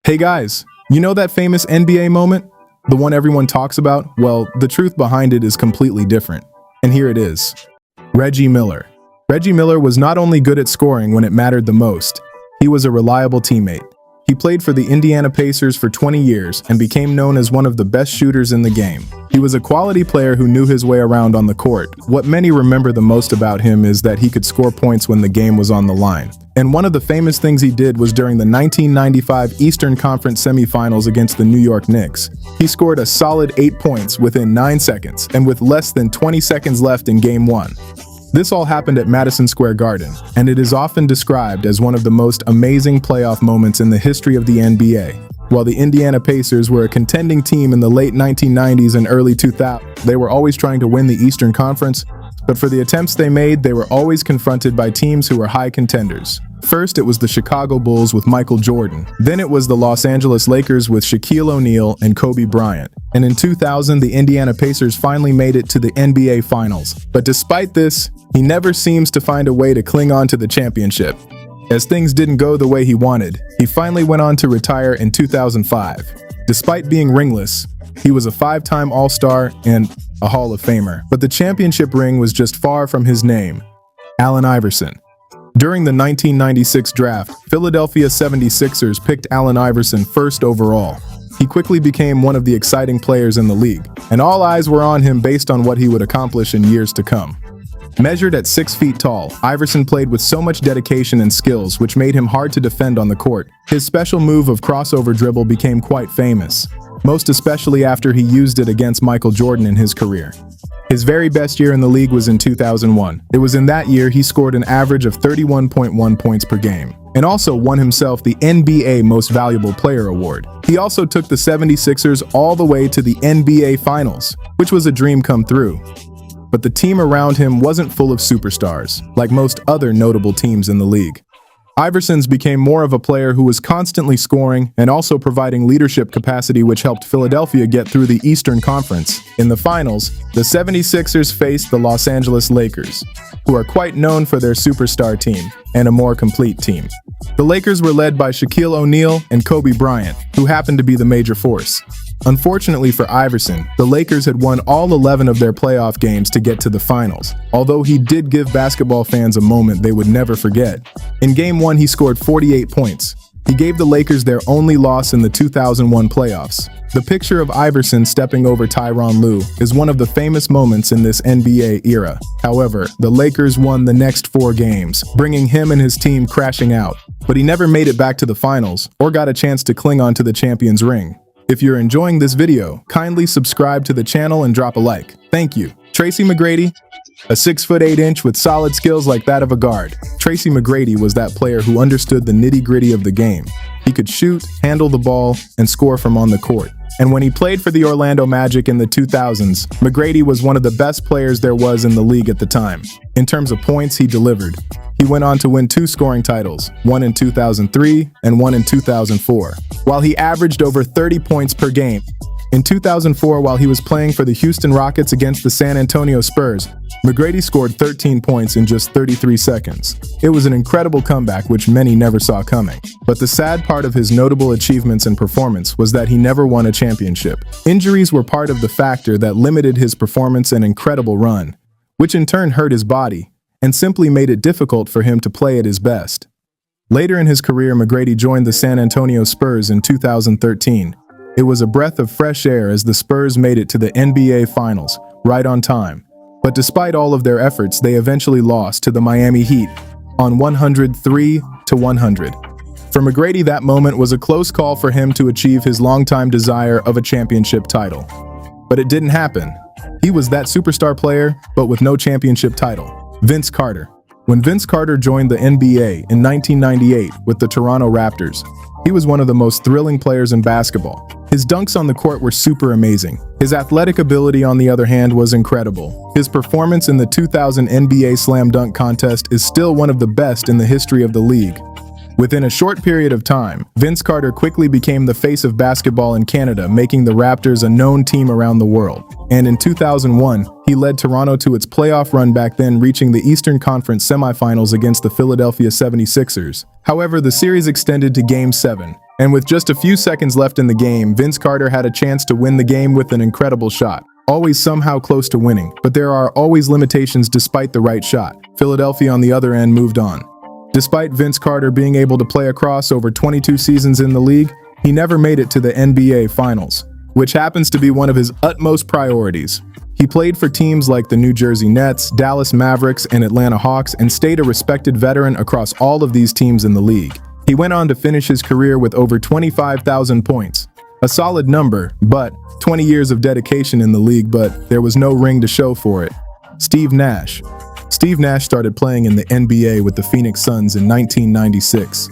Hey guys, you know that famous NBA moment? The one everyone talks about? Well, the truth behind it is completely different. And here it is. Reggie Miller. Reggie Miller was not only good at scoring when it mattered the most, he was a reliable teammate. He played for the Indiana Pacers for 20 years and became known as one of the best shooters in the game. He was a quality player who knew his way around on the court. What many remember the most about him is that he could score points when the game was on the line. And one of the famous things he did was during the 1995 Eastern Conference semifinals against the New York Knicks. He scored a solid 8 points within 9 seconds and with less than 20 seconds left in Game 1. This all happened at Madison Square Garden, and it is often described as one of the most amazing playoff moments in the history of the NBA. While the Indiana Pacers were a contending team in the late 1990s and early 2000s, they were always trying to win the Eastern Conference, but for the attempts they made, they were always confronted by teams who were high contenders. First, it was the Chicago Bulls with Michael Jordan. Then it was the Los Angeles Lakers with Shaquille O'Neal and Kobe Bryant. And in 2000, the Indiana Pacers finally made it to the NBA Finals. But despite this, he never seems to find a way to cling on to the championship. As things didn't go the way he wanted, he finally went on to retire in 2005. Despite being ringless, he was a 5-time All-Star and a Hall of Famer. But the championship ring was just far from his name, Allen Iverson. During the 1996 draft, Philadelphia 76ers picked Allen Iverson first overall. He quickly became one of the exciting players in the league, and all eyes were on him based on what he would accomplish in years to come. Measured at 6 feet tall, Iverson played with so much dedication and skills which made him hard to defend on the court. His special move of crossover dribble became quite famous, most especially after he used it against Michael Jordan in his career. His very best year in the league was in 2001. It was in that year he scored an average of 31.1 points per game, and also won himself the NBA Most Valuable Player award. He also took the 76ers all the way to the NBA Finals, which was a dream come true. But the team around him wasn't full of superstars, like most other notable teams in the league. Iverson's became more of a player who was constantly scoring and also providing leadership capacity, which helped Philadelphia get through the Eastern Conference. In the finals, the 76ers faced the Los Angeles Lakers, who are quite known for their superstar team and a more complete team. The Lakers were led by Shaquille O'Neal and Kobe Bryant, who happened to be the major force. Unfortunately for Iverson, the Lakers had won all 11 of their playoff games to get to the finals, although he did give basketball fans a moment they would never forget. In Game 1, he scored 48 points. He gave the Lakers their only loss in the 2001 playoffs. The picture of Iverson stepping over Tyronn Lue is one of the famous moments in this NBA era. However, the Lakers won the next 4 games, bringing him and his team crashing out. But he never made it back to the finals or got a chance to cling on to the champion's ring. If you're enjoying this video, kindly subscribe to the channel and drop a like. Thank you. Tracy McGrady, a 6'8" with solid skills like that of a guard. Tracy McGrady was that player who understood the nitty-gritty of the game. He could shoot, handle the ball, and score from on the court. And when he played for the Orlando Magic in the 2000s, McGrady was one of the best players there was in the league at the time. In terms of points, he delivered. He went on to win 2 scoring titles, one in 2003 and one in 2004, while he averaged over 30 points per game. In 2004, while he was playing for the Houston Rockets against the San Antonio Spurs, McGrady scored 13 points in just 33 seconds. It was an incredible comeback which many never saw coming. But the sad part of his notable achievements and performance was that he never won a championship. Injuries were part of the factor that limited his performance and incredible run, which in turn hurt his body and simply made it difficult for him to play at his best. Later in his career, McGrady joined the San Antonio Spurs in 2013. It was a breath of fresh air as the Spurs made it to the NBA Finals, right on time. But despite all of their efforts, they eventually lost to the Miami Heat on 103-100. For McGrady, that moment was a close call for him to achieve his longtime desire of a championship title. But it didn't happen. He was that superstar player, but with no championship title. Vince Carter. When Vince Carter joined the NBA in 1998 with the Toronto Raptors, he was one of the most thrilling players in basketball. His dunks on the court were super amazing. His athletic ability, on the other hand, was incredible. His performance in the 2000 NBA Slam Dunk Contest is still one of the best in the history of the league. Within a short period of time, Vince Carter quickly became the face of basketball in Canada, making the Raptors a known team around the world. And in 2001, he led Toronto to its playoff run, back then reaching the Eastern Conference semifinals against the Philadelphia 76ers. However, the series extended to Game 7, And with just a few seconds left in the game, Vince Carter had a chance to win the game with an incredible shot. Always somehow close to winning, but there are always limitations despite the right shot. Philadelphia on the other end moved on. Despite Vince Carter being able to play across over 22 seasons in the league, he never made it to the NBA Finals, which happens to be one of his utmost priorities. He played for teams like the New Jersey Nets, Dallas Mavericks, and Atlanta Hawks and stayed a respected veteran across all of these teams in the league. He went on to finish his career with over 25,000 points. A solid number, but 20 years of dedication in the league, but there was no ring to show for it. Steve Nash. Steve Nash started playing in the NBA with the Phoenix Suns in 1996.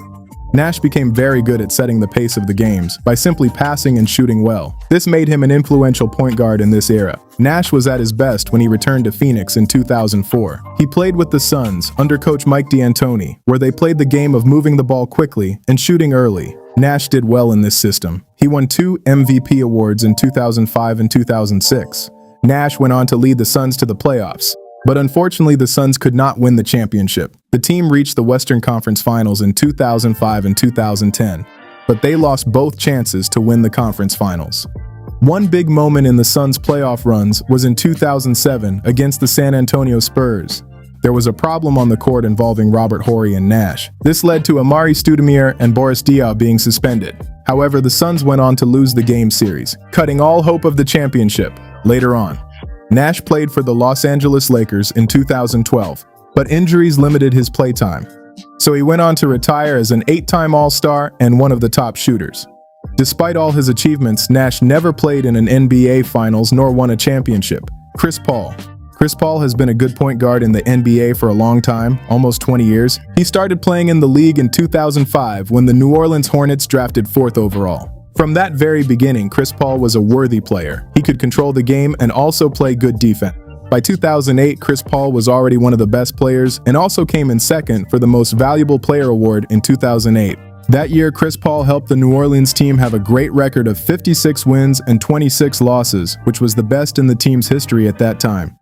Nash became very good at setting the pace of the games by simply passing and shooting well. This made him an influential point guard in this era. Nash was at his best when he returned to Phoenix in 2004. He played with the Suns under coach Mike D'Antoni, where they played the game of moving the ball quickly and shooting early. Nash did well in this system. He won 2 MVP awards in 2005 and 2006. Nash went on to lead the Suns to the playoffs. But unfortunately, the Suns could not win the championship. The team reached the Western Conference Finals in 2005 and 2010, but they lost both chances to win the conference finals. One big moment in the Suns' playoff runs was in 2007 against the San Antonio Spurs. There was a problem on the court involving Robert Horry and Nash. This led to Amari Stoudemire and Boris Diaw being suspended. However, the Suns went on to lose the game series, cutting all hope of the championship. Later on, Nash played for the Los Angeles Lakers in 2012, but injuries limited his playtime. So he went on to retire as an 8-time All-Star and one of the top shooters. Despite all his achievements, Nash never played in an NBA Finals nor won a championship. Chris Paul. Chris Paul has been a good point guard in the NBA for a long time, almost 20 years. He started playing in the league in 2005 when the New Orleans Hornets drafted 4th overall. From that very beginning, Chris Paul was a worthy player. He could control the game and also play good defense. By 2008, Chris Paul was already one of the best players and also came in second for the Most Valuable Player award in 2008. That year, Chris Paul helped the New Orleans team have a great record of 56 wins and 26 losses, which was the best in the team's history at that time.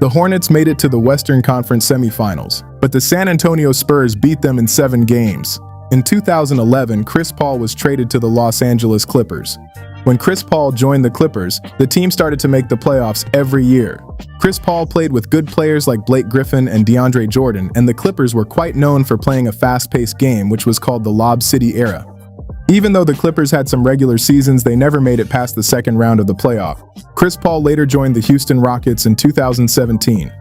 The Hornets made it to the Western Conference semifinals, but the San Antonio Spurs beat them in 7 games. In 2011, Chris Paul was traded to the Los Angeles Clippers. When Chris Paul joined the Clippers, the team started to make the playoffs every year. Chris Paul played with good players like Blake Griffin and DeAndre Jordan, and the Clippers were quite known for playing a fast-paced game, which was called the Lob City era. Even though the Clippers had some regular seasons, they never made it past the second round of the playoff. Chris Paul later joined the Houston Rockets in 2017.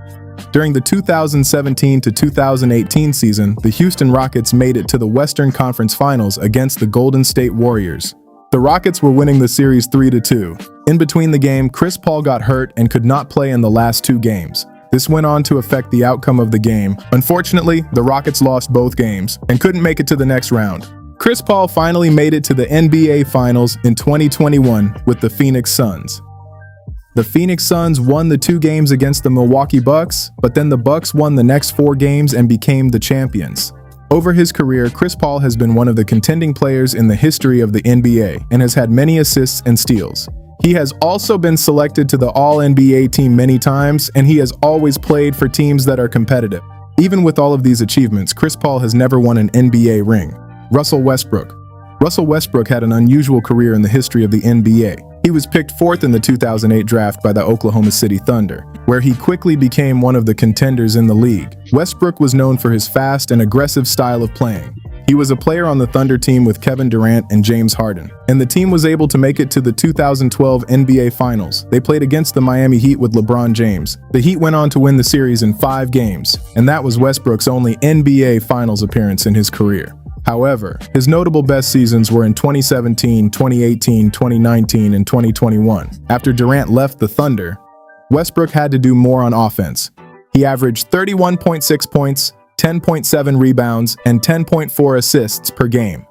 During the 2017 to 2018 season, the Houston Rockets made it to the Western Conference Finals against the Golden State Warriors. The Rockets were winning the series 3-2. In between the game, Chris Paul got hurt and could not play in the last 2 games. This went on to affect the outcome of the game. Unfortunately, the Rockets lost both games and couldn't make it to the next round. Chris Paul finally made it to the NBA Finals in 2021 with the Phoenix Suns. The Phoenix Suns won the 2 games against the Milwaukee Bucks, but then the Bucks won the next 4 games and became the champions. Over his career, Chris Paul has been one of the contending players in the history of the NBA and has had many assists and steals. He has also been selected to the All-NBA team many times, and he has always played for teams that are competitive. Even with all of these achievements, Chris Paul has never won an NBA ring. Russell Westbrook. Russell Westbrook had an unusual career in the history of the NBA. He was picked 4th in the 2008 draft by the Oklahoma City Thunder, where he quickly became one of the contenders in the league. Westbrook was known for his fast and aggressive style of playing. He was a player on the Thunder team with Kevin Durant and James Harden, and the team was able to make it to the 2012 NBA Finals. They played against the Miami Heat with LeBron James. The Heat went on to win the series in 5 games, and that was Westbrook's only NBA Finals appearance in his career. However, his notable best seasons were in 2017, 2018, 2019, and 2021. After Durant left the Thunder, Westbrook had to do more on offense. He averaged 31.6 points, 10.7 rebounds, and 10.4 assists per game.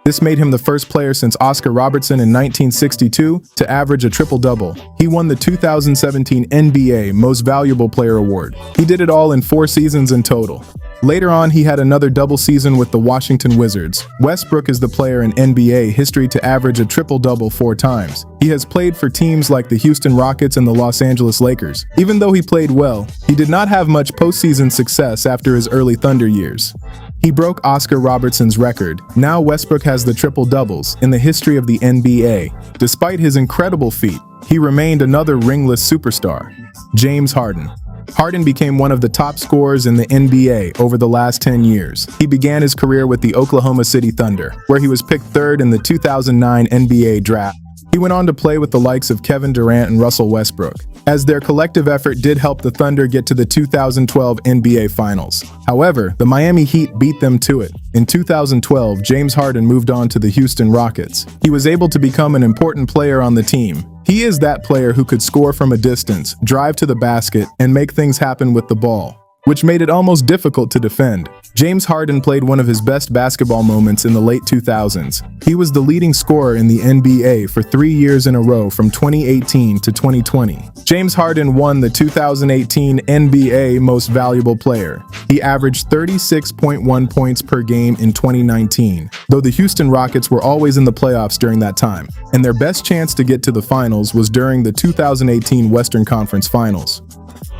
This made him the first player since Oscar Robertson in 1962 to average a triple-double. He won the 2017 NBA Most Valuable Player award. He did it all in 4 seasons in total. Later on, he had another double season with the Washington Wizards. Westbrook is the player in NBA history to average a triple-double 4 times. He has played for teams like the Houston Rockets and the Los Angeles Lakers. Even though he played well, he did not have much postseason success after his early Thunder years. He broke Oscar Robertson's record. Now Westbrook has the triple-doubles in the history of the NBA. Despite his incredible feat, he remained another ringless superstar, James Harden. Harden became one of the top scorers in the NBA over the last 10 years. He began his career with the Oklahoma City Thunder, where he was picked third in the 2009 NBA draft. He went on to play with the likes of Kevin Durant and Russell Westbrook, as their collective effort did help the Thunder get to the 2012 NBA Finals. However, the Miami Heat beat them to it. In 2012, James Harden moved on to the Houston Rockets. He was able to become an important player on the team. He is that player who could score from a distance, drive to the basket, and make things happen with the ball, which made it almost difficult to defend. James Harden played one of his best basketball moments in the late 2000s. He was the leading scorer in the NBA for 3 years in a row from 2018 to 2020. James Harden won the 2018 NBA Most Valuable Player. He averaged 36.1 points per game in 2019, though the Houston Rockets were always in the playoffs during that time, and their best chance to get to the finals was during the 2018 Western Conference Finals.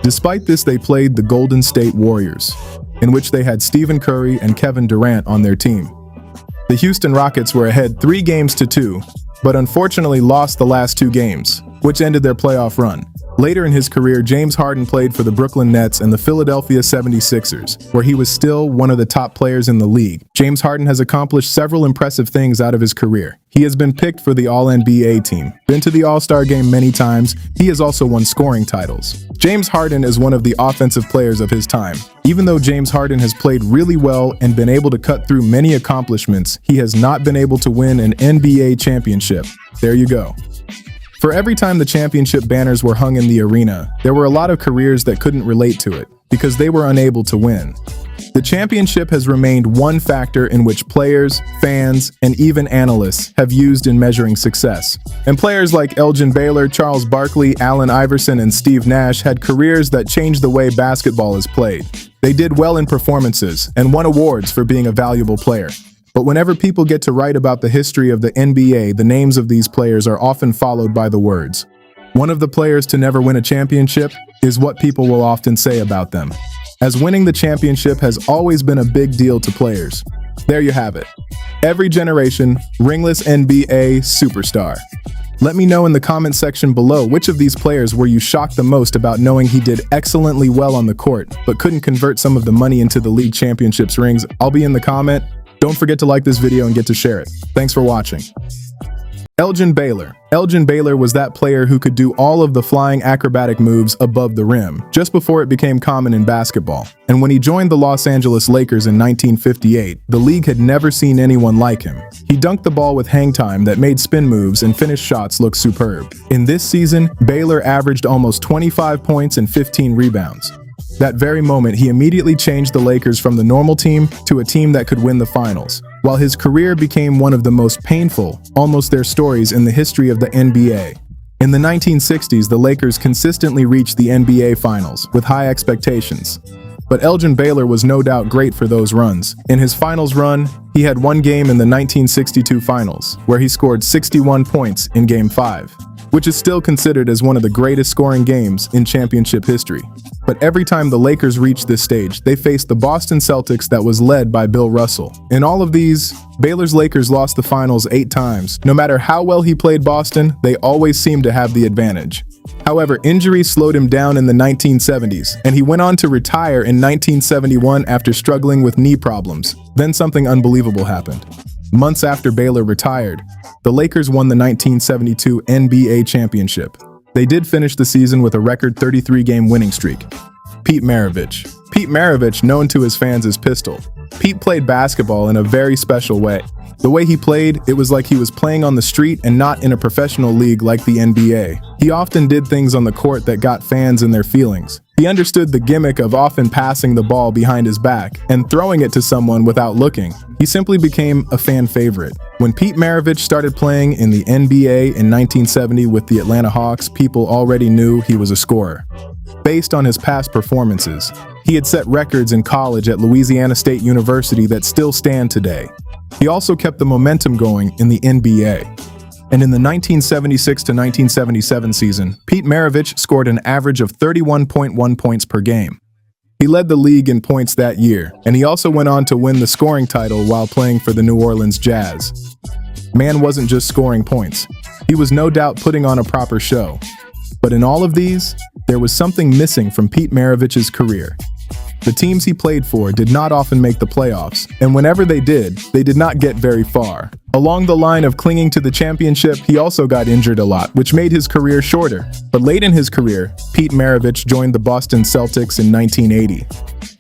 Despite this, they played the Golden State Warriors, in which they had Stephen Curry and Kevin Durant on their team. The Houston Rockets were ahead 3-2, but unfortunately lost the last 2 games, which ended their playoff run. Later in his career, James Harden played for the Brooklyn Nets and the Philadelphia 76ers, where he was still one of the top players in the league. James Harden has accomplished several impressive things out of his career. He has been picked for the All-NBA team, been to the All-Star game many times. He has also won scoring titles. James Harden is one of the offensive players of his time. Even though James Harden has played really well and been able to cut through many accomplishments, he has not been able to win an NBA championship. There you go. For every time the championship banners were hung in the arena, there were a lot of careers that couldn't relate to it because they were unable to win. The championship has remained one factor in which players, fans, and even analysts have used in measuring success. And players like Elgin Baylor, Charles Barkley, Allen Iverson, and Steve Nash had careers that changed the way basketball is played. They did well in performances and won awards for being a valuable player. But whenever people get to write about the history of the NBA, the names of these players are often followed by the words. One of the players to never win a championship is what people will often say about them, as winning the championship has always been a big deal to players. There you have it. Every generation, ringless NBA superstar. Let me know in the comment section below which of these players were you shocked the most about knowing he did excellently well on the court, but couldn't convert some of the money into the league championships rings. I'll be in the comment. Don't forget to like this video and get to share it. Thanks for watching. Elgin Baylor. Elgin Baylor was that player who could do all of the flying acrobatic moves above the rim, just before it became common in basketball. And when he joined the Los Angeles Lakers in 1958, the league had never seen anyone like him. He dunked the ball with hang time that made spin moves and finished shots look superb. In this season, Baylor averaged almost 25 points and 15 rebounds. That very moment, he immediately changed the Lakers from the normal team to a team that could win the finals, while his career became one of the most painful, almost their stories in the history of the NBA. In the 1960s, the Lakers consistently reached the NBA Finals with high expectations. But Elgin Baylor was no doubt great for those runs. In his finals run, he had one game in the 1962 Finals, where he scored 61 points in Game 5, which is still considered as one of the greatest scoring games in championship history. But every time the Lakers reached this stage, they faced the Boston Celtics that was led by Bill Russell. In all of these, Baylor's Lakers lost the finals 8 times. No matter how well he played Boston, they always seemed to have the advantage. However, injuries slowed him down in the 1970s, and he went on to retire in 1971 after struggling with knee problems. Then something unbelievable happened. Months after Baylor retired, the Lakers won the 1972 NBA championship. They did finish the season with a record 33-game winning streak. Pete Maravich. Pete Maravich, known to his fans as Pistol. Pete played basketball in a very special way. The way he played, it was like he was playing on the street and not in a professional league like the NBA. He often did things on the court that got fans in their feelings. He understood the gimmick of often passing the ball behind his back and throwing it to someone without looking. He simply became a fan favorite. When Pete Maravich started playing in the NBA in 1970 with the Atlanta Hawks, people already knew he was a scorer. Based on his past performances, he had set records in college at Louisiana State University that still stand today. He also kept the momentum going in the NBA. And in the 1976 to 1977 season, Pete Maravich scored an average of 31.1 points per game. He led the league in points that year, and he also went on to win the scoring title while playing for the New Orleans Jazz. Man wasn't just scoring points. He was no doubt putting on a proper show. But in all of these, there was something missing from Pete Maravich's career. The teams he played for did not often make the playoffs, and whenever they did not get very far. Along the line of clinging to the championship, he also got injured a lot, which made his career shorter. But late in his career, Pete Maravich joined the Boston Celtics in 1980.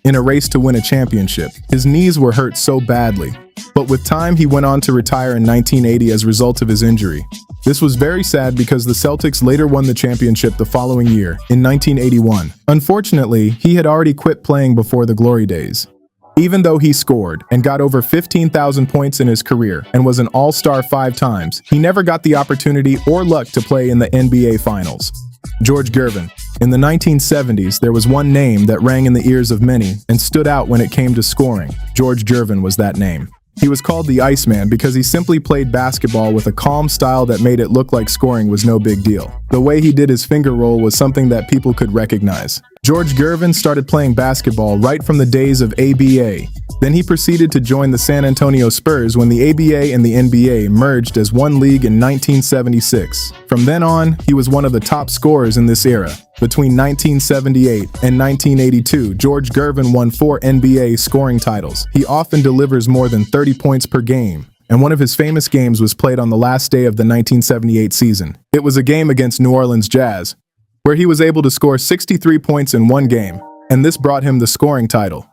In a race to win a championship, his knees were hurt so badly. But with time, he went on to retire in 1980 as a result of his injury. This was very sad because the Celtics later won the championship the following year, in 1981. Unfortunately, he had already quit playing before the glory days. Even though he scored and got over 15,000 points in his career and was an all-star 5 times, he never got the opportunity or luck to play in the NBA Finals. George Gervin. In the 1970s, there was one name that rang in the ears of many and stood out when it came to scoring. George Gervin was that name. He was called the Iceman because he simply played basketball with a calm style that made it look like scoring was no big deal. The way he did his finger roll was something that people could recognize. George Gervin started playing basketball right from the days of ABA. Then he proceeded to join the San Antonio Spurs when the ABA and the NBA merged as one league in 1976. From then on, he was one of the top scorers in this era. Between 1978 and 1982, George Gervin won 4 NBA scoring titles. He often delivers more than 30 points per game, and one of his famous games was played on the last day of the 1978 season. It was a game against New Orleans Jazz, where he was able to score 63 points in one game, and this brought him the scoring title.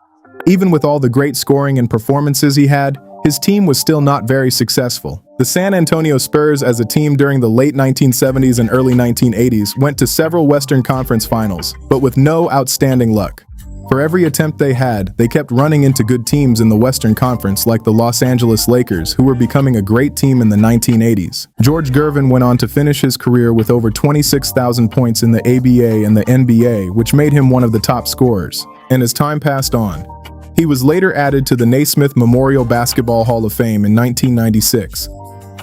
Even with all the great scoring and performances he had, his team was still not very successful. The San Antonio Spurs as a team during the late 1970s and early 1980s went to several Western Conference finals, but with no outstanding luck. For every attempt they had, they kept running into good teams in the Western Conference like the Los Angeles Lakers, who were becoming a great team in the 1980s. George Gervin went on to finish his career with over 26,000 points in the ABA and the NBA, which made him one of the top scorers. And as time passed on, he was later added to the Naismith Memorial Basketball Hall of Fame in 1996.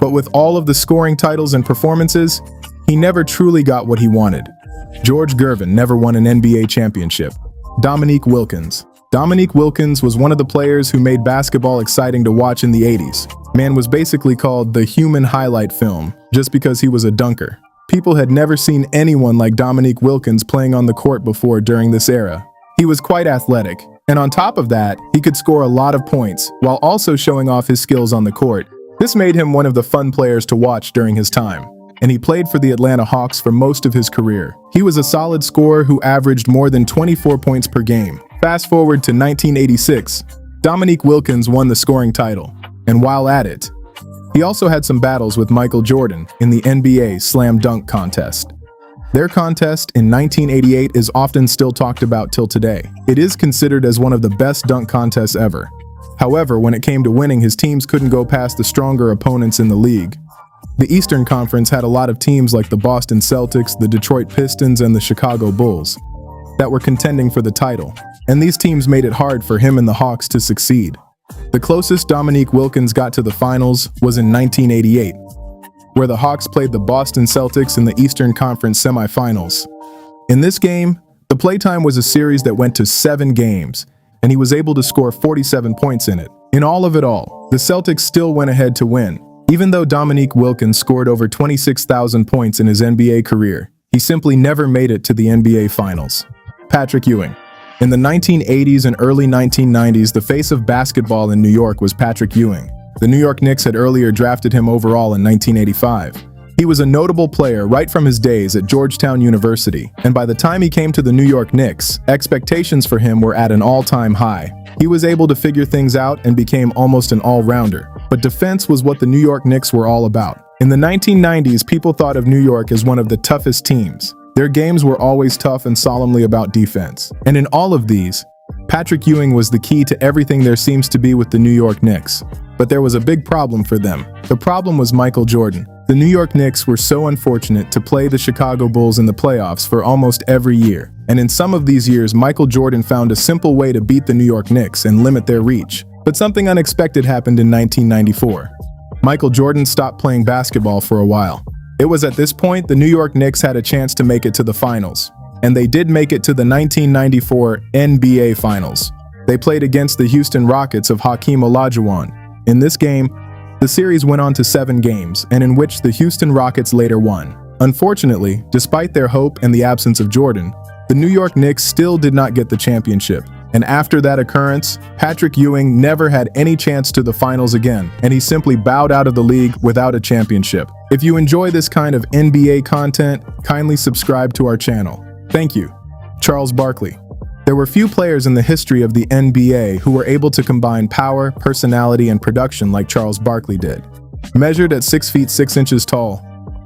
But with all of the scoring titles and performances, he never truly got what he wanted. George Gervin never won an NBA championship. Dominique Wilkins. Dominique Wilkins was one of the players who made basketball exciting to watch in the 80s. Man was basically called the human highlight film, just because he was a dunker. People had never seen anyone like Dominique Wilkins playing on the court before during this era. He was quite athletic, and on top of that, he could score a lot of points, while also showing off his skills on the court. This made him one of the fun players to watch during his time, and he played for the Atlanta Hawks for most of his career. He was a solid scorer who averaged more than 24 points per game. Fast forward to 1986, Dominique Wilkins won the scoring title, and while at it, he also had some battles with Michael Jordan in the NBA Slam Dunk Contest. Their contest in 1988 is often still talked about till today. It is considered as one of the best dunk contests ever. However, when it came to winning, his teams couldn't go past the stronger opponents in the league. The Eastern Conference had a lot of teams like the Boston Celtics, the Detroit Pistons, and the Chicago Bulls that were contending for the title, and these teams made it hard for him and the Hawks to succeed. The closest Dominique Wilkins got to the finals was in 1988, where the Hawks played the Boston Celtics in the Eastern Conference semifinals. In this game, the playtime was a series that went to 7 games, and he was able to score 47 points in it. In all of it all, the Celtics still went ahead to win. Even though Dominique Wilkins scored over 26,000 points in his NBA career, he simply never made it to the NBA Finals. Patrick Ewing. In the 1980s and early 1990s, the face of basketball in New York was Patrick Ewing. The New York Knicks had earlier drafted him overall in 1985. He was a notable player right from his days at Georgetown University, and by the time he came to the New York Knicks, expectations for him were at an all-time high. He was able to figure things out and became almost an all-rounder, but defense was what the New York Knicks were all about. In the 1990s, people thought of New York as one of the toughest teams. Their games were always tough and solemnly about defense. And in all of these, Patrick Ewing was the key to everything there seems to be with the New York Knicks. But there was a big problem for them. The problem was Michael Jordan. The New York Knicks were so unfortunate to play the Chicago Bulls in the playoffs for almost every year. And in some of these years, Michael Jordan found a simple way to beat the New York Knicks and limit their reach. But something unexpected happened in 1994. Michael Jordan stopped playing basketball for a while. It was at this point the New York Knicks had a chance to make it to the finals. and they did make it to the 1994 NBA Finals. They played against the Houston Rockets of Hakeem Olajuwon. In this game, the series went on to 7 games, and in which the Houston Rockets later won. Unfortunately, despite their hope and the absence of Jordan, the New York Knicks still did not get the championship. And after that occurrence, Patrick Ewing never had any chance to the finals again, and he simply bowed out of the league without a championship. If you enjoy this kind of NBA content, kindly subscribe to our channel. Thank you. Charles Barkley. There were few players in the history of the NBA who were able to combine power, personality, and production like Charles Barkley did. Measured at 6 feet 6 inches tall,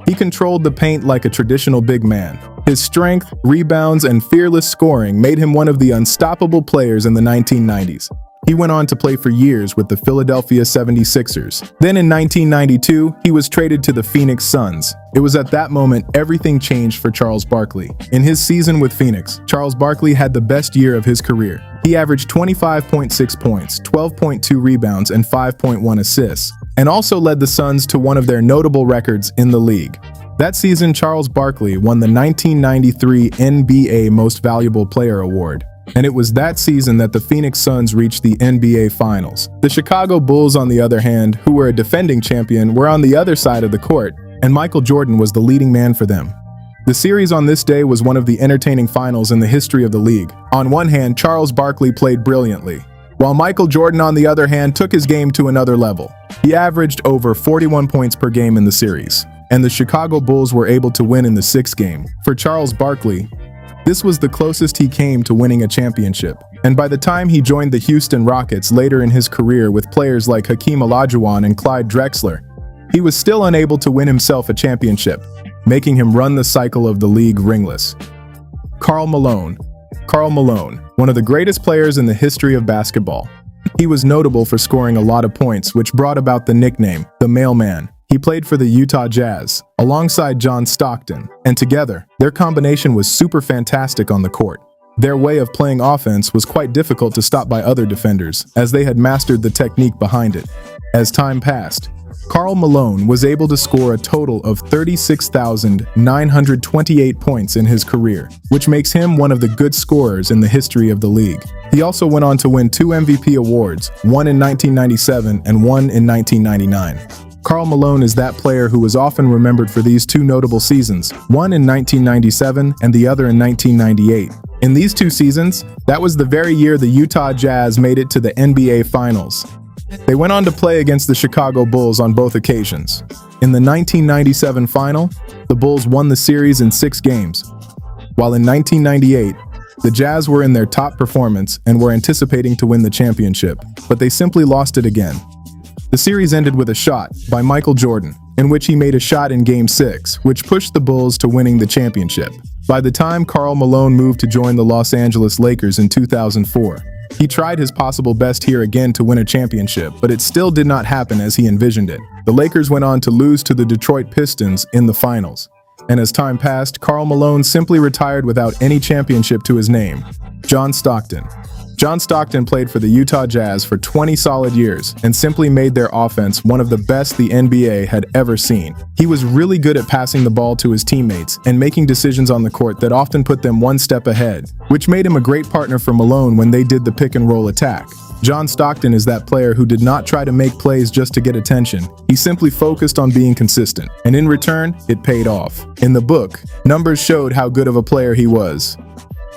he controlled the paint like a traditional big man. His strength, rebounds, and fearless scoring made him one of the unstoppable players in the 1990s. He went on to play for years with the Philadelphia 76ers. Then in 1992, he was traded to the Phoenix Suns. It was at that moment everything changed for Charles Barkley. In his season with Phoenix, Charles Barkley had the best year of his career. He averaged 25.6 points, 12.2 rebounds, and 5.1 assists, and also led the Suns to one of their notable records in the league. That season, Charles Barkley won the 1993 NBA Most Valuable Player Award. And it was that season that the Phoenix Suns reached the NBA Finals. The Chicago Bulls, on the other hand, who were a defending champion, were on the other side of the court, and Michael Jordan was the leading man for them. The series on this day was one of the entertaining finals in the history of the league. On one hand, Charles Barkley played brilliantly, while Michael Jordan, on the other hand, took his game to another level. He averaged over 41 points per game in the series, and the Chicago Bulls were able to win in the 6th game. For Charles Barkley, this was the closest he came to winning a championship, and by the time he joined the Houston Rockets later in his career with players like Hakeem Olajuwon and Clyde Drexler, he was still unable to win himself a championship, making him run the cycle of the league ringless. Karl Malone. Karl Malone, one of the greatest players in the history of basketball. He was notable for scoring a lot of points, which brought about the nickname, the Mailman. He played for the Utah Jazz, alongside John Stockton, and together, their combination was super fantastic on the court. Their way of playing offense was quite difficult to stop by other defenders, as they had mastered the technique behind it. As time passed, Karl Malone was able to score a total of 36,928 points in his career, which makes him one of the good scorers in the history of the league. He also went on to win 2 MVP awards, one in 1997 and one in 1999. Karl Malone is that player who is often remembered for these 2 notable seasons, one in 1997 and the other in 1998. In these 2 seasons, that was the very year the Utah Jazz made it to the NBA Finals. They went on to play against the Chicago Bulls on both occasions. In the 1997 final, the Bulls won the series in 6 games, while in 1998, the Jazz were in their top performance and were anticipating to win the championship, but they simply lost it again. The series ended with a shot by Michael Jordan, in which he made a shot in Game 6, which pushed the Bulls to winning the championship. By the time Karl Malone moved to join the Los Angeles Lakers in 2004, he tried his possible best here again to win a championship, but it still did not happen as he envisioned it. The Lakers went on to lose to the Detroit Pistons in the finals, and as time passed, Karl Malone simply retired without any championship to his name. John Stockton. John Stockton played for the Utah Jazz for 20 solid years and simply made their offense one of the best the NBA had ever seen. He was really good at passing the ball to his teammates and making decisions on the court that often put them one step ahead, which made him a great partner for Malone when they did the pick-and-roll attack. John Stockton is that player who did not try to make plays just to get attention. He simply focused on being consistent, and in return, it paid off. In the book, numbers showed how good of a player he was.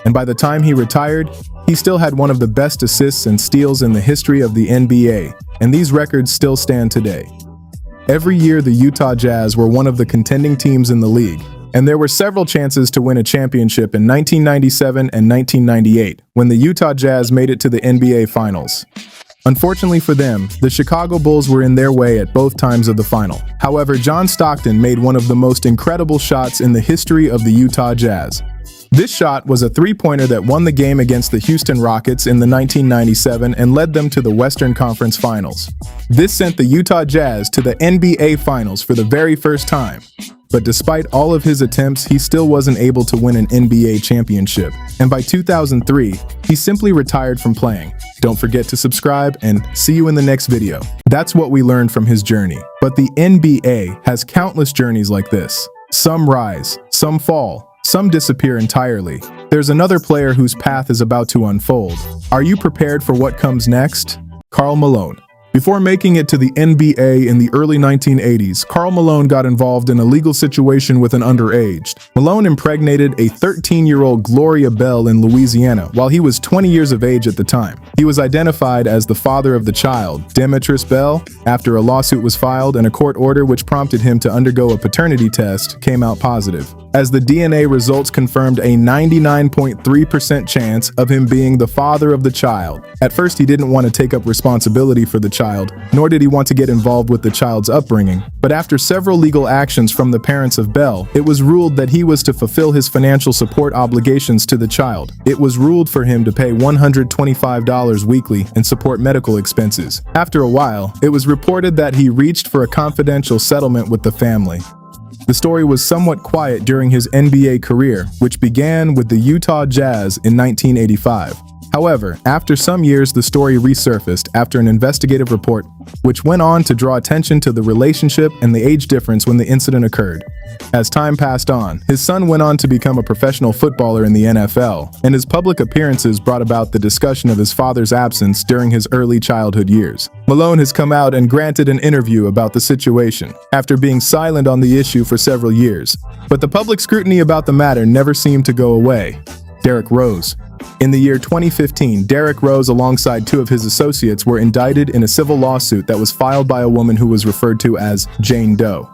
And by the time he retired, he still had one of the best assists and steals in the history of the NBA, and these records still stand today. Every year, the Utah Jazz were one of the contending teams in the league, and there were several chances to win a championship in 1997 and 1998, when the Utah Jazz made it to the NBA Finals. Unfortunately for them, the Chicago Bulls were in their way at both times of the final. However, John Stockton made one of the most incredible shots in the history of the Utah Jazz. This shot was a three-pointer that won the game against the Houston Rockets in the 1997 and led them to the Western Conference Finals. This sent the Utah Jazz to the NBA Finals for the very first time. But despite all of his attempts, he still wasn't able to win an NBA championship. And by 2003, he simply retired from playing. Don't forget to subscribe and see you in the next video. That's what we learned from his journey. But the NBA has countless journeys like this. Some rise, some fall, some disappear entirely. There's another player whose path is about to unfold. Are you prepared for what comes next? Karl Malone. Before making it to the NBA in the early 1980s, Karl Malone got involved in a legal situation with an underage. Malone impregnated a 13-year-old Gloria Bell in Louisiana while he was 20 years of age at the time. He was identified as the father of the child, Demetris Bell, after a lawsuit was filed and a court order which prompted him to undergo a paternity test came out positive, as the DNA results confirmed a 99.3% chance of him being the father of the child. At first, he didn't want to take up responsibility for the child, nor did he want to get involved with the child's upbringing. But after several legal actions from the parents of Bell, it was ruled that he was to fulfill his financial support obligations to the child. It was ruled for him to pay $125 weekly and support medical expenses. After a while, it was reported that he reached for a confidential settlement with the family. The story was somewhat quiet during his NBA career, which began with the Utah Jazz in 1985. However, after some years, the story resurfaced after an investigative report, which went on to draw attention to the relationship and the age difference when the incident occurred. As time passed on, his son went on to become a professional footballer in the NFL, and his public appearances brought about the discussion of his father's absence during his early childhood years. Malone has come out and granted an interview about the situation, after being silent on the issue for several years. But the public scrutiny about the matter never seemed to go away. Derrick Rose. In the year 2015, Derrick Rose alongside two of his associates were indicted in a civil lawsuit that was filed by a woman who was referred to as Jane Doe.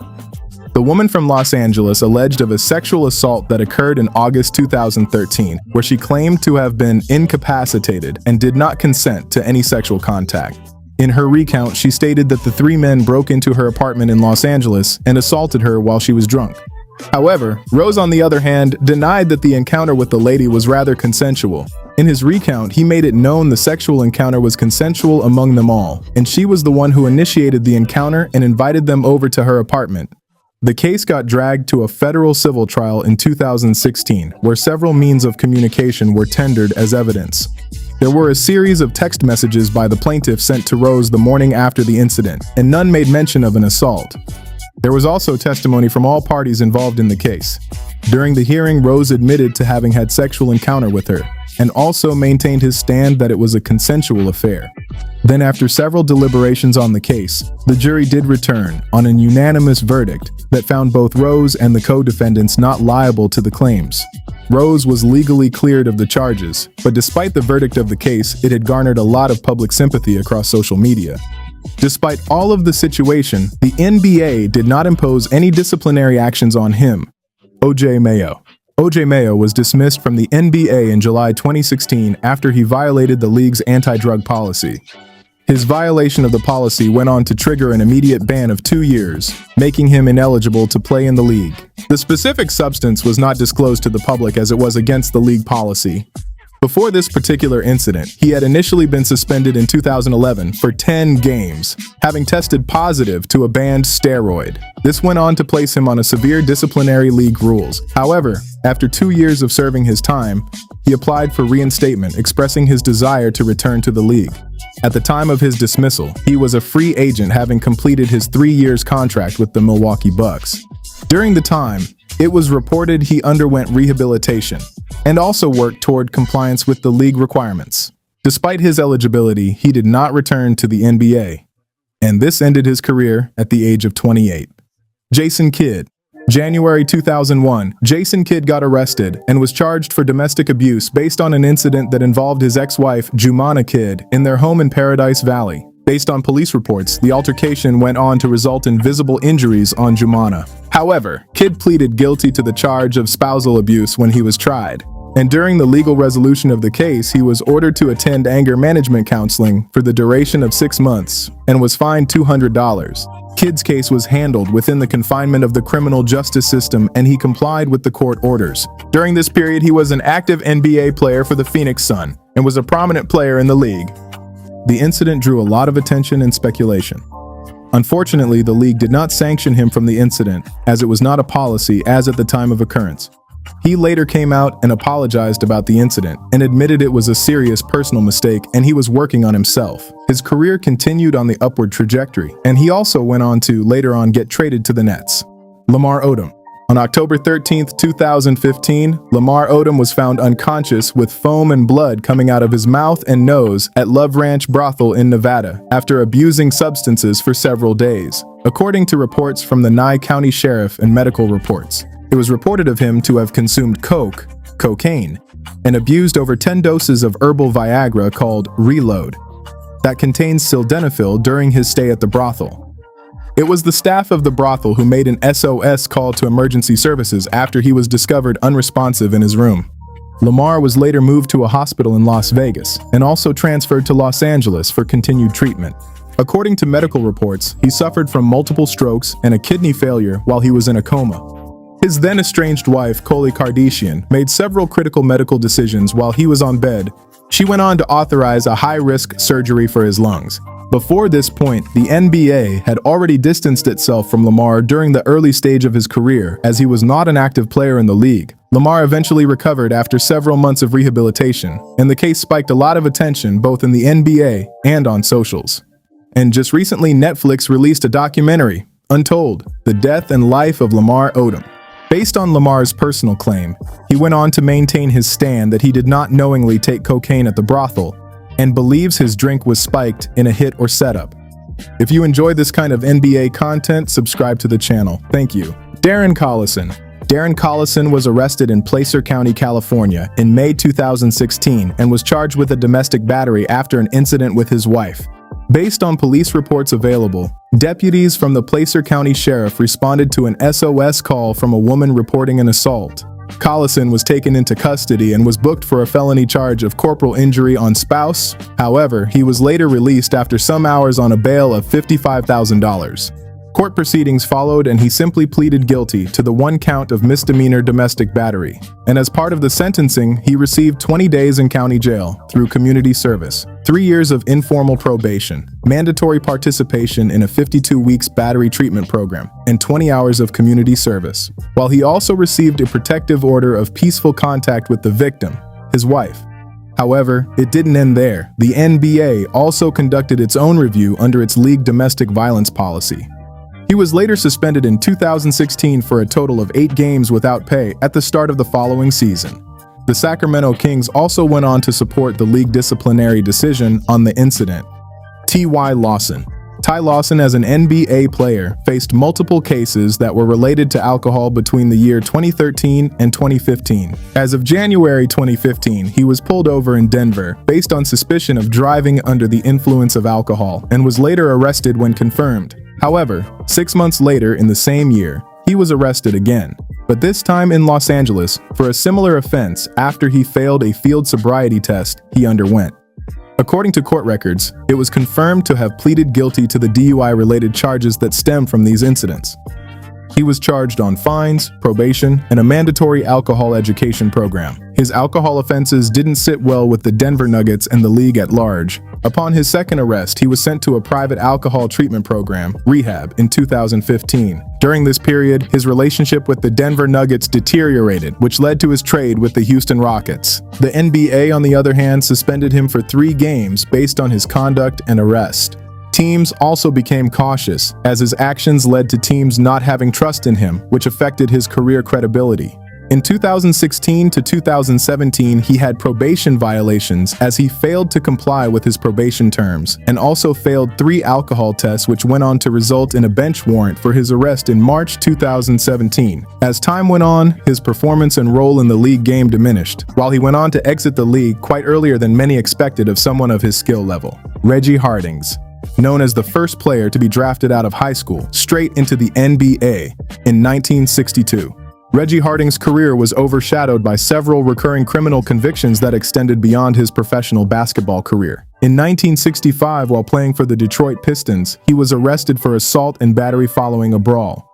The woman from Los Angeles alleged of a sexual assault that occurred in August 2013, where she claimed to have been incapacitated and did not consent to any sexual contact. In her recount, she stated that the three men broke into her apartment in Los Angeles and assaulted her while she was drunk. However, Rose, on the other hand, denied that the encounter with the lady was rather consensual. In his recount, he made it known the sexual encounter was consensual among them all, and she was the one who initiated the encounter and invited them over to her apartment. The case got dragged to a federal civil trial in 2016, where several means of communication were tendered as evidence. There were a series of text messages by the plaintiff sent to Rose the morning after the incident, and none made mention of an assault. There was also testimony from all parties involved in the case. During the hearing, Rose admitted to having had sexual encounter with her, and also maintained his stand that it was a consensual affair. Then, after several deliberations on the case, the jury did return on an unanimous verdict that found both Rose and the co-defendants not liable to the claims. Rose was legally cleared of the charges, but despite the verdict of the case, it had garnered a lot of public sympathy across social media. Despite all of the situation, the NBA did not impose any disciplinary actions on him. O.J. Mayo. O.J. Mayo was dismissed from the NBA in July 2016 after he violated the league's anti-drug policy. His violation of the policy went on to trigger an immediate ban of 2 years, making him ineligible to play in the league. The specific substance was not disclosed to the public as it was against the league policy. Before this particular incident, he had initially been suspended in 2011 for 10 games, having tested positive to a banned steroid. This went on to place him on a severe disciplinary league rules. However, after 2 years of serving his time, he applied for reinstatement, expressing his desire to return to the league. At the time of his dismissal, he was a free agent, having completed his 3 years contract with the Milwaukee Bucks. During the time, it was reported he underwent rehabilitation and also worked toward compliance with the league requirements. Despite his eligibility, he did not return to the NBA, and this ended his career at the age of 28. Jason Kidd. January 2001, Jason Kidd got arrested and was charged for domestic abuse based on an incident that involved his ex-wife, Jumana Kidd, in their home in Paradise Valley. Based on police reports, the altercation went on to result in visible injuries on Jumana. However, Kidd pleaded guilty to the charge of spousal abuse when he was tried, and during the legal resolution of the case, he was ordered to attend anger management counseling for the duration of 6 months and was fined $200. Kidd's case was handled within the confinement of the criminal justice system, and he complied with the court orders. During this period, he was an active NBA player for the Phoenix Sun and was a prominent player in the league. The incident drew a lot of attention and speculation. Unfortunately, the league did not sanction him from the incident, as it was not a policy as at the time of occurrence. He later came out and apologized about the incident and admitted it was a serious personal mistake and he was working on himself. His career continued on the upward trajectory, and he also went on to later on get traded to the Nets. Lamar Odom. On October 13, 2015, Lamar Odom was found unconscious with foam and blood coming out of his mouth and nose at Love Ranch Brothel in Nevada after abusing substances for several days, according to reports from the Nye County Sheriff and medical reports. It was reported of him to have consumed cocaine, and abused over 10 doses of herbal Viagra called Reload that contains sildenafil during his stay at the brothel. It was the staff of the brothel who made an SOS call to emergency services after he was discovered unresponsive in his room. Lamar was later moved to a hospital in Las Vegas and also transferred to Los Angeles for continued treatment. According to medical reports, he suffered from multiple strokes and a kidney failure while he was in a coma. His then estranged wife, Khloe Kardashian, made several critical medical decisions while he was on bed. She went on to authorize a high-risk surgery for his lungs. Before this point, the NBA had already distanced itself from Lamar during the early stage of his career, as he was not an active player in the league. Lamar eventually recovered after several months of rehabilitation, and the case spiked a lot of attention both in the NBA and on socials. And just recently, Netflix released a documentary, Untold: The Death and Life of Lamar Odom. Based on Lamar's personal claim, he went on to maintain his stand that he did not knowingly take cocaine at the brothel, and believes his drink was spiked in a hit or setup. If you enjoy this kind of NBA content, subscribe to the channel. Thank you. Darren Collison. Darren Collison was arrested in Placer County, California in May 2016 and was charged with a domestic battery after an incident with his wife. Based on police reports available, deputies from the Placer County Sheriff responded to an SOS call from a woman reporting an assault. Collison was taken into custody and was booked for a felony charge of corporal injury on spouse. However, he was later released after some hours on a bail of $55,000. Court proceedings followed and he simply pleaded guilty to the one count of misdemeanor domestic battery. And as part of the sentencing, he received 20 days in county jail through community service, 3 years of informal probation, mandatory participation in a 52 weeks battery treatment program, and 20 hours of community service. While he also received a protective order of peaceful contact with the victim, his wife. However, it didn't end there. The NBA also conducted its own review under its league domestic violence policy. He was later suspended in 2016 for a total of 8 games without pay at the start of the following season. The Sacramento Kings also went on to support the league disciplinary decision on the incident. T.Y. Lawson. Ty Lawson, as an NBA player, faced multiple cases that were related to alcohol between the year 2013 and 2015. As of January 2015, he was pulled over in Denver based on suspicion of driving under the influence of alcohol and was later arrested when confirmed. However, 6 months later in the same year, he was arrested again, but this time in Los Angeles for a similar offense after he failed a field sobriety test he underwent. According to court records, it was confirmed to have pleaded guilty to the DUI-related charges that stem from these incidents. He was charged on fines, probation, and a mandatory alcohol education program. His alcohol offenses didn't sit well with the Denver Nuggets and the league at large. Upon his second arrest, he was sent to a private alcohol treatment program, rehab, in 2015. During this period, his relationship with the Denver Nuggets deteriorated, which led to his trade with the Houston Rockets. The NBA, on the other hand, suspended him for 3 games based on his conduct and arrest. Teams also became cautious, as his actions led to teams not having trust in him, which affected his career credibility. In 2016 to 2017, he had probation violations as he failed to comply with his probation terms, and also failed 3 alcohol tests, which went on to result in a bench warrant for his arrest in March 2017. As time went on, his performance and role in the league game diminished, while he went on to exit the league quite earlier than many expected of someone of his skill level. Reggie Hardings. Known as the first player to be drafted out of high school straight into the NBA in 1962. Reggie Harding's career was overshadowed by several recurring criminal convictions that extended beyond his professional basketball career. In 1965, while playing for the Detroit Pistons, he was arrested for assault and battery following a brawl.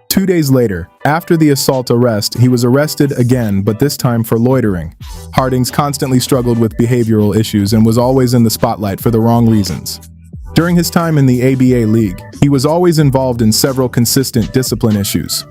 2 days later, after the assault arrest, he was arrested again, but this time for loitering. Hardings constantly struggled with behavioral issues and was always in the spotlight for the wrong reasons. During his time in the ABA League, he was always involved in several consistent discipline issues.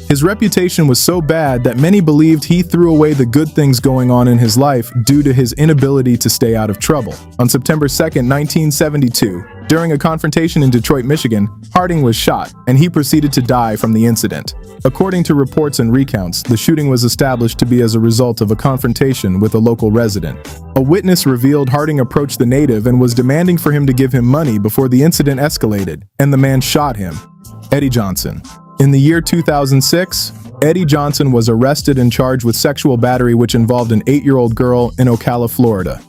His reputation was so bad that many believed he threw away the good things going on in his life due to his inability to stay out of trouble. On September 2, 1972, During a confrontation in Detroit, Michigan, Harding was shot, and he proceeded to die from the incident. According to reports and recounts, the shooting was established to be as a result of a confrontation with a local resident. A witness revealed Harding approached the native and was demanding for him to give him money before the incident escalated, and the man shot him. Eddie Johnson. In the year 2006, Eddie Johnson was arrested and charged with sexual battery which involved an 8-year-old girl in Ocala, Florida.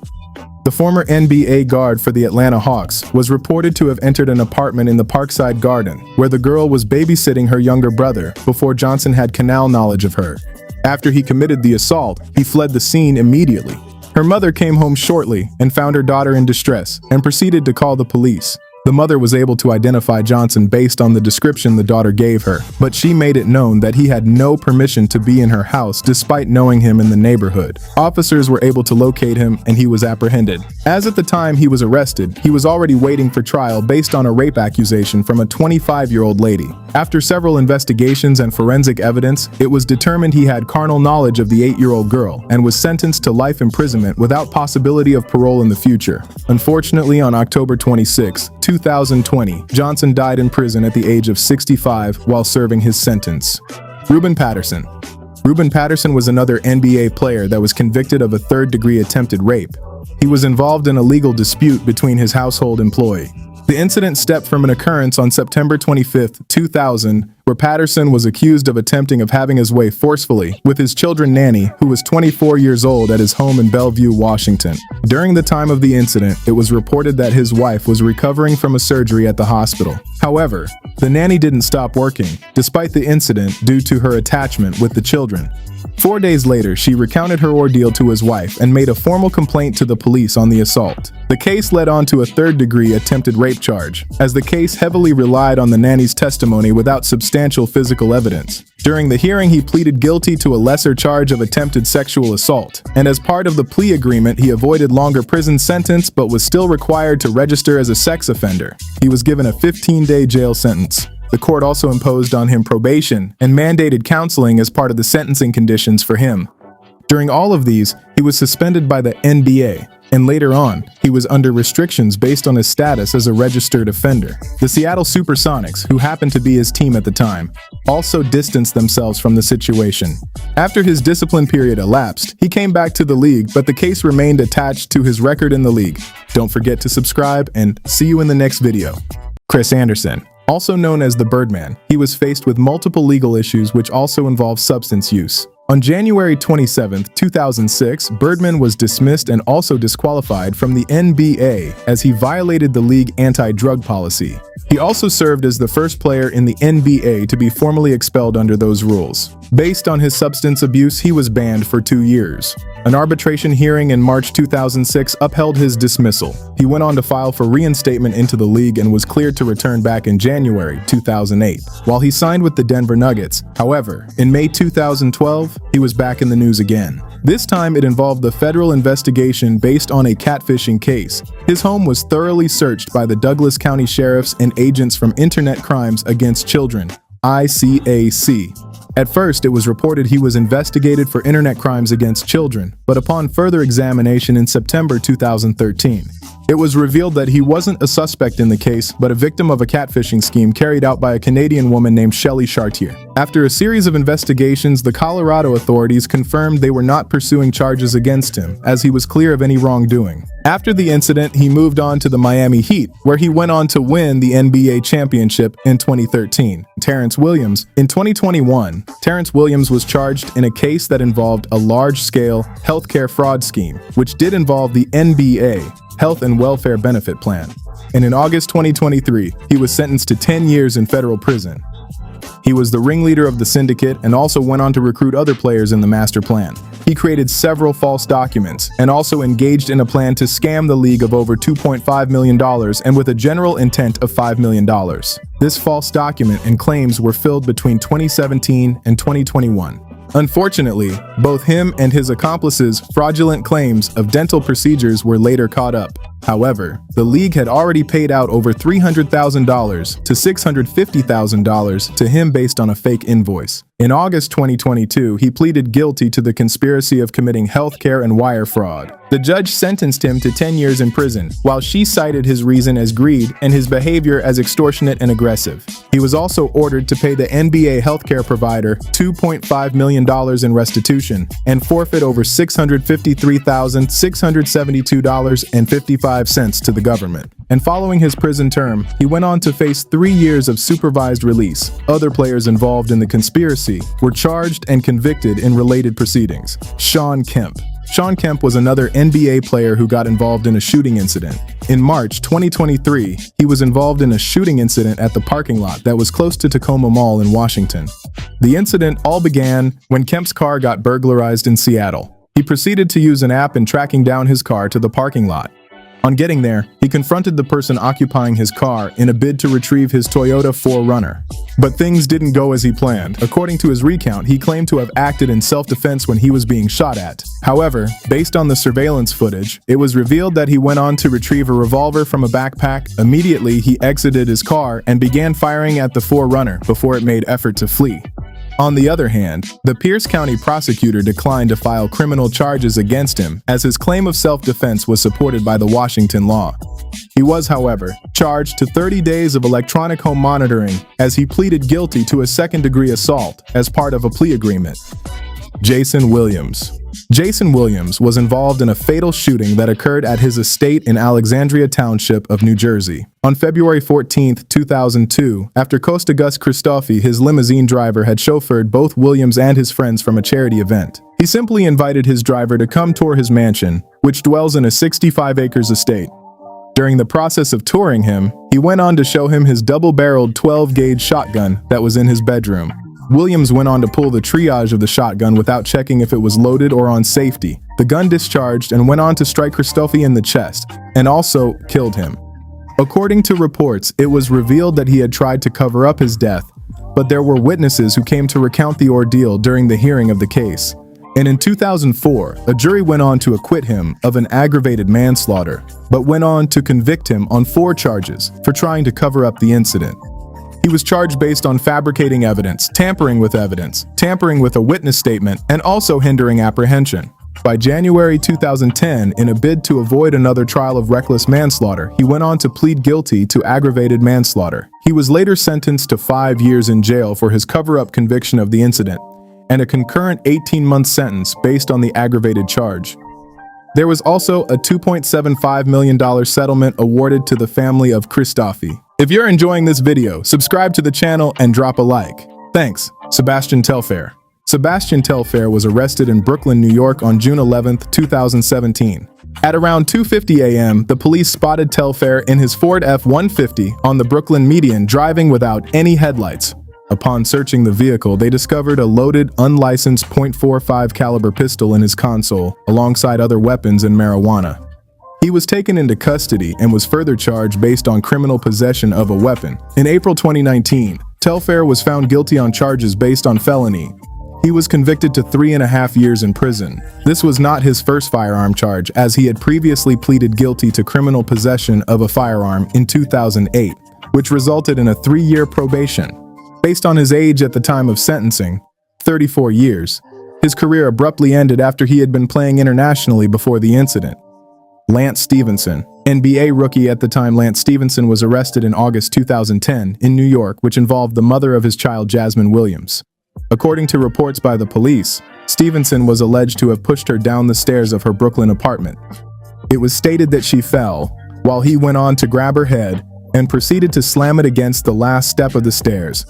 The former NBA guard for the Atlanta Hawks was reported to have entered an apartment in the Parkside Garden, where the girl was babysitting her younger brother before Johnson had canal knowledge of her. After he committed the assault, he fled the scene immediately. Her mother came home shortly and found her daughter in distress and proceeded to call the police. The mother was able to identify Johnson based on the description the daughter gave her, but she made it known that he had no permission to be in her house despite knowing him in the neighborhood. Officers were able to locate him and he was apprehended. As at the time he was arrested, he was already waiting for trial based on a rape accusation from a 25-year-old lady. After several investigations and forensic evidence, it was determined he had carnal knowledge of the 8-year-old girl and was sentenced to life imprisonment without possibility of parole in the future. Unfortunately, on October 26, 2020, Johnson died in prison at the age of 65 while serving his sentence. Ruben Patterson. Ruben Patterson was another NBA player that was convicted of a third-degree attempted rape. He was involved in a legal dispute between his household employee. The incident stepped from an occurrence on September 25, 2000, where Patterson was accused of attempting of having his way forcefully with his children nanny, who was 24 years old, at his home in Bellevue, Washington. During the time of the incident, it was reported that his wife was recovering from a surgery at the hospital. However, the nanny didn't stop working, despite the incident, due to her attachment with the children. 4 days later, she recounted her ordeal to his wife and made a formal complaint to the police on the assault. The case led on to a third-degree attempted rape charge, as the case heavily relied on the nanny's testimony without substantial physical evidence. During the hearing, he pleaded guilty to a lesser charge of attempted sexual assault, and as part of the plea agreement, he avoided longer prison sentence but was still required to register as a sex offender. He was given a 15-day jail sentence. The court also imposed on him probation and mandated counseling as part of the sentencing conditions for him. During all of these, he was suspended by the NBA, and later on, he was under restrictions based on his status as a registered offender. The Seattle Supersonics, who happened to be his team at the time, also distanced themselves from the situation. After his discipline period elapsed, he came back to the league, but the case remained attached to his record in the league. Don't forget to subscribe, and see you in the next video. Chris Andersen. Also known as the Birdman, he was faced with multiple legal issues which also involved substance use. On January 27, 2006, Birdman was dismissed and also disqualified from the NBA as he violated the league anti-drug policy. He also served as the first player in the NBA to be formally expelled under those rules. Based on his substance abuse, he was banned for 2 years. An arbitration hearing in March 2006 upheld his dismissal. He went on to file for reinstatement into the league and was cleared to return back in January 2008, while he signed with the Denver Nuggets. However, in May 2012, he was back in the news again. This time it involved the federal investigation based on a catfishing case. His home was thoroughly searched by the Douglas County Sheriffs and Agents from Internet Crimes Against Children, ICAC. At first, it was reported he was investigated for internet crimes against children, but upon further examination in September 2013, it was revealed that he wasn't a suspect in the case, but a victim of a catfishing scheme carried out by a Canadian woman named Shelley Chartier. After a series of investigations, the Colorado authorities confirmed they were not pursuing charges against him, as he was clear of any wrongdoing. After the incident, he moved on to the Miami Heat, where he went on to win the NBA championship in 2013. Terrence Williams. In 2021, Terrence Williams was charged in a case that involved a large-scale healthcare fraud scheme, which did involve the NBA, Health and Welfare Benefit Plan. And in August 2023, he was sentenced to 10 years in federal prison. He was the ringleader of the syndicate and also went on to recruit other players in the master plan. He created several false documents and also engaged in a plan to scam the league of over $2.5 million and with a general intent of $5 million. This false document and claims were filled between 2017 and 2021. Unfortunately, both him and his accomplices' fraudulent claims of dental procedures were later caught up. However, the league had already paid out over $300,000 to $650,000 to him based on a fake invoice. In August 2022, he pleaded guilty to the conspiracy of committing healthcare and wire fraud. The judge sentenced him to 10 years in prison, while she cited his reason as greed and his behavior as extortionate and aggressive. He was also ordered to pay the NBA healthcare provider $2.5 million in restitution and forfeit over $653,672.55 to the government. And following his prison term, he went on to face 3 years of supervised release. Other players involved in the conspiracy were charged and convicted in related proceedings. Shawn Kemp. Shawn Kemp was another NBA player who got involved in a shooting incident. In March 2023, he was involved in a shooting incident at the parking lot that was close to Tacoma Mall in Washington. The incident all began when Kemp's car got burglarized in Seattle. He proceeded to use an app in tracking down his car to the parking lot. On getting there, he confronted the person occupying his car in a bid to retrieve his Toyota 4Runner. But things didn't go as he planned. According to his recount, he claimed to have acted in self-defense when he was being shot at. However, based on the surveillance footage, it was revealed that he went on to retrieve a revolver from a backpack. Immediately, he exited his car and began firing at the 4Runner before it made effort to flee. On the other hand, the Pierce County prosecutor declined to file criminal charges against him as his claim of self-defense was supported by the Washington law. He was, however, charged to 30 days of electronic home monitoring as he pleaded guilty to a second-degree assault as part of a plea agreement. Jason Williams. Jason Williams was involved in a fatal shooting that occurred at his estate in Alexandria Township of New Jersey. On February 14, 2002, after Costa Gus Christofi, his limousine driver, had chauffeured both Williams and his friends from a charity event. He simply invited his driver to come tour his mansion, which dwells in a 65-acre estate. During the process of touring him, he went on to show him his double-barreled 12-gauge shotgun that was in his bedroom. Williams went on to pull the triage of the shotgun without checking if it was loaded or on safety. The gun discharged and went on to strike Christofi in the chest, and also killed him. According to reports, it was revealed that he had tried to cover up his death, but there were witnesses who came to recount the ordeal during the hearing of the case. And in 2004, a jury went on to acquit him of an aggravated manslaughter, but went on to convict him on 4 charges for trying to cover up the incident. He was charged based on fabricating evidence, tampering with a witness statement, and also hindering apprehension. By January 2010, in a bid to avoid another trial of reckless manslaughter, he went on to plead guilty to aggravated manslaughter. He was later sentenced to 5 years in jail for his cover-up conviction of the incident, and a concurrent 18-month sentence based on the aggravated charge. There was also a $2.75 million settlement awarded to the family of Christofi. If you're enjoying this video, subscribe to the channel and drop a like. Thanks. Sebastian Telfair. Sebastian Telfair was arrested in Brooklyn, New York on June 11, 2017. At around 2:50 a.m., the police spotted Telfair in his Ford F-150 on the Brooklyn median driving without any headlights. Upon searching the vehicle, they discovered a loaded, unlicensed .45 caliber pistol in his console, alongside other weapons and marijuana. He was taken into custody and was further charged based on criminal possession of a weapon. In April 2019, Telfair was found guilty on charges based on felony. He was convicted to 3.5 years in prison. This was not his first firearm charge, as he had previously pleaded guilty to criminal possession of a firearm in 2008, which resulted in a 3-year probation. Based on his age at the time of sentencing, 34 years, his career abruptly ended after he had been playing internationally before the incident. Lance Stephenson. NBA rookie at the time, Lance Stephenson was arrested in August 2010 in New York, which involved the mother of his child, Jasmine Williams. According to reports by the police, Stephenson was alleged to have pushed her down the stairs of her Brooklyn apartment. It was stated that she fell, while he went on to grab her head and proceeded to slam it against the last step of the stairs.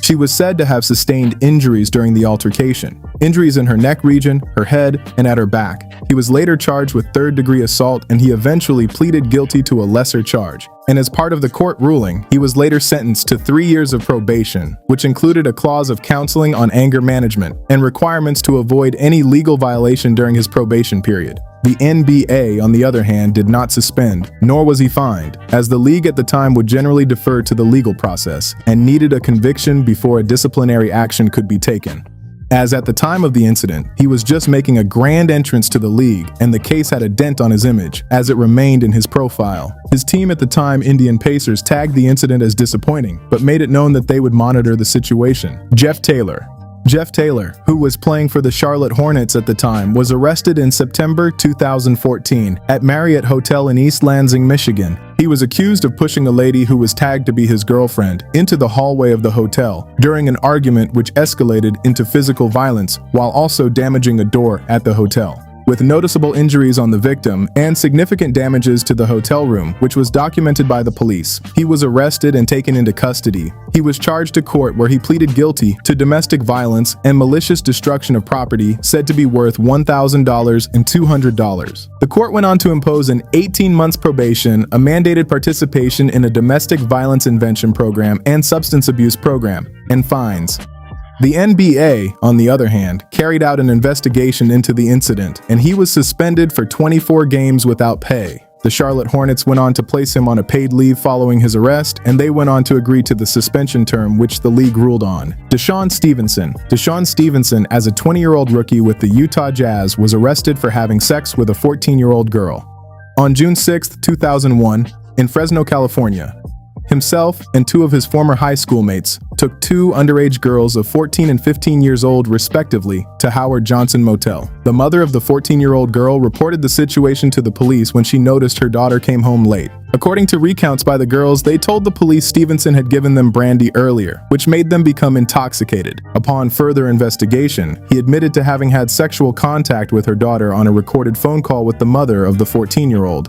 She was said to have sustained injuries during the altercation, injuries in her neck region, her head, and at her back. He was later charged with third-degree assault, and he eventually pleaded guilty to a lesser charge. And as part of the court ruling, he was later sentenced to 3 years of probation, which included a clause of counseling on anger management and requirements to avoid any legal violation during his probation period. The NBA, on the other hand, did not suspend, nor was he fined, as the league at the time would generally defer to the legal process and needed a conviction before a disciplinary action could be taken. As at the time of the incident, he was just making a grand entrance to the league, and the case had a dent on his image, as it remained in his profile. His team at the time, Indian Pacers, tagged the incident as disappointing, but made it known that they would monitor the situation. Jeff Taylor. Jeff Taylor, who was playing for the Charlotte Hornets at the time, was arrested in September 2014 at Marriott Hotel in East Lansing, Michigan. He was accused of pushing a lady who was tagged to be his girlfriend into the hallway of the hotel during an argument which escalated into physical violence while also damaging a door at the hotel, with noticeable injuries on the victim and significant damages to the hotel room, which was documented by the police. He was arrested and taken into custody. He was charged to court where he pleaded guilty to domestic violence and malicious destruction of property said to be worth $1,000 and $200. The court went on to impose an 18 months probation, a mandated participation in a domestic violence intervention program and substance abuse program, and fines. The NBA, on the other hand, carried out an investigation into the incident, and he was suspended for 24 games without pay. The Charlotte Hornets went on to place him on a paid leave following his arrest, and they went on to agree to the suspension term which the league ruled on. DeShawn Stevenson. DeShawn Stevenson, as a 20-year-old rookie with the Utah Jazz, was arrested for having sex with a 14-year-old girl. On June 6, 2001, in Fresno, California, himself and two of his former high school mates took two underage girls of 14 and 15 years old respectively to Howard Johnson Motel. The mother of the 14-year-old girl reported the situation to the police when she noticed her daughter came home late. According to recounts by the girls, they told the police Stevenson had given them brandy earlier, which made them become intoxicated. Upon further investigation, he admitted to having had sexual contact with her daughter on a recorded phone call with the mother of the 14-year-old.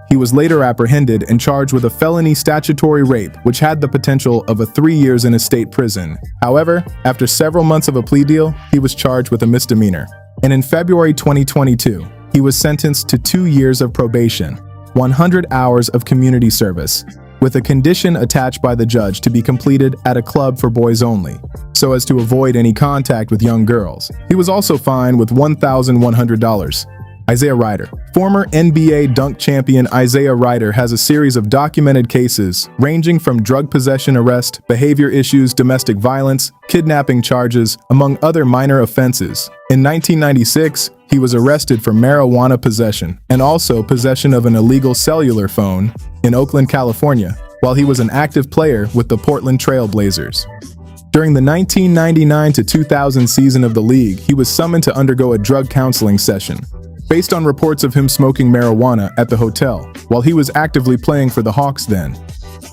He was later apprehended and charged with a felony statutory rape, which had the potential of 3 years in a state prison. However, after several months of a plea deal, he was charged with a misdemeanor. And in February 2022, he was sentenced to 2 years of probation, 100 hours of community service, with a condition attached by the judge to be completed at a club for boys only, so as to avoid any contact with young girls. He was also fined with $1,100. Isaiah Rider. Former NBA dunk champion Isaiah Rider has a series of documented cases ranging from drug possession arrest, behavior issues, domestic violence, kidnapping charges, among other minor offenses. In 1996, he was arrested for marijuana possession and also possession of an illegal cellular phone in Oakland, California, while he was an active player with the Portland Trail Blazers. During the 1999 to 2000 season of the league, he was summoned to undergo a drug counseling session, based on reports of him smoking marijuana at the hotel while he was actively playing for the Hawks then.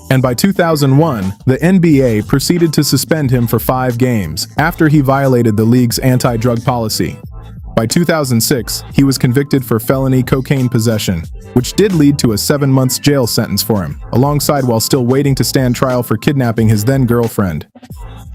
And by 2001, the NBA proceeded to suspend him for 5 games after he violated the league's anti-drug policy. By 2006, he was convicted for felony cocaine possession, which did lead to a 7-month jail sentence for him, alongside while still waiting to stand trial for kidnapping his then-girlfriend.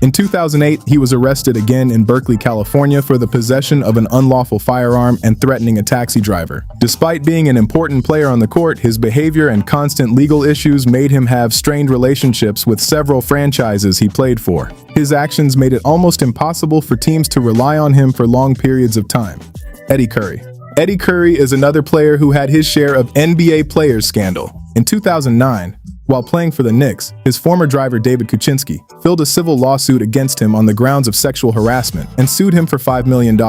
In 2008, he was arrested again in Berkeley, California for the possession of an unlawful firearm and threatening a taxi driver. Despite being an important player on the court, his behavior and constant legal issues made him have strained relationships with several franchises he played for. His actions made it almost impossible for teams to rely on him for long periods of time. Eddie Curry. Eddie Curry is another player who had his share of NBA players scandal. In 2009, while playing for the Knicks, his former driver David Kuczynski filed a civil lawsuit against him on the grounds of sexual harassment and sued him for $5 million.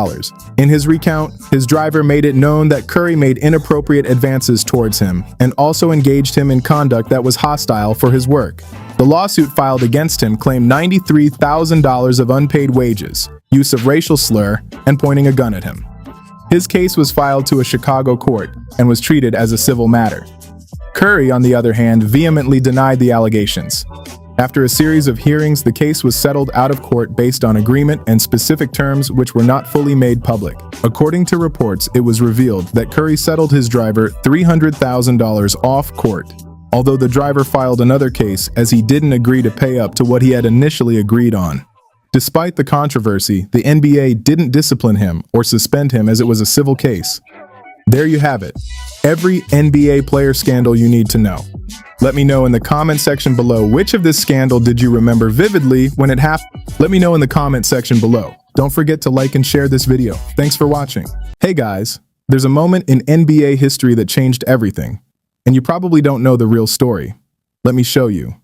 In his recount, his driver made it known that Curry made inappropriate advances towards him and also engaged him in conduct that was hostile for his work. The lawsuit filed against him claimed $93,000 of unpaid wages, use of racial slur, and pointing a gun at him. His case was filed to a Chicago court and was treated as a civil matter. Curry, on the other hand, vehemently denied the allegations. After a series of hearings, the case was settled out of court based on agreement and specific terms which were not fully made public. According to reports, it was revealed that Curry settled his driver $300,000 off court, although the driver filed another case as he didn't agree to pay up to what he had initially agreed on. Despite the controversy, the NBA didn't discipline him or suspend him as it was a civil case. There you have it. Every NBA player scandal you need to know. Let me know in the comment section below which of this scandal did you remember vividly when it happened. Let me know in the comment section below. Don't forget to like and share this video. Thanks for watching. Hey guys, there's a moment in NBA history that changed everything, and you probably don't know the real story. Let me show you.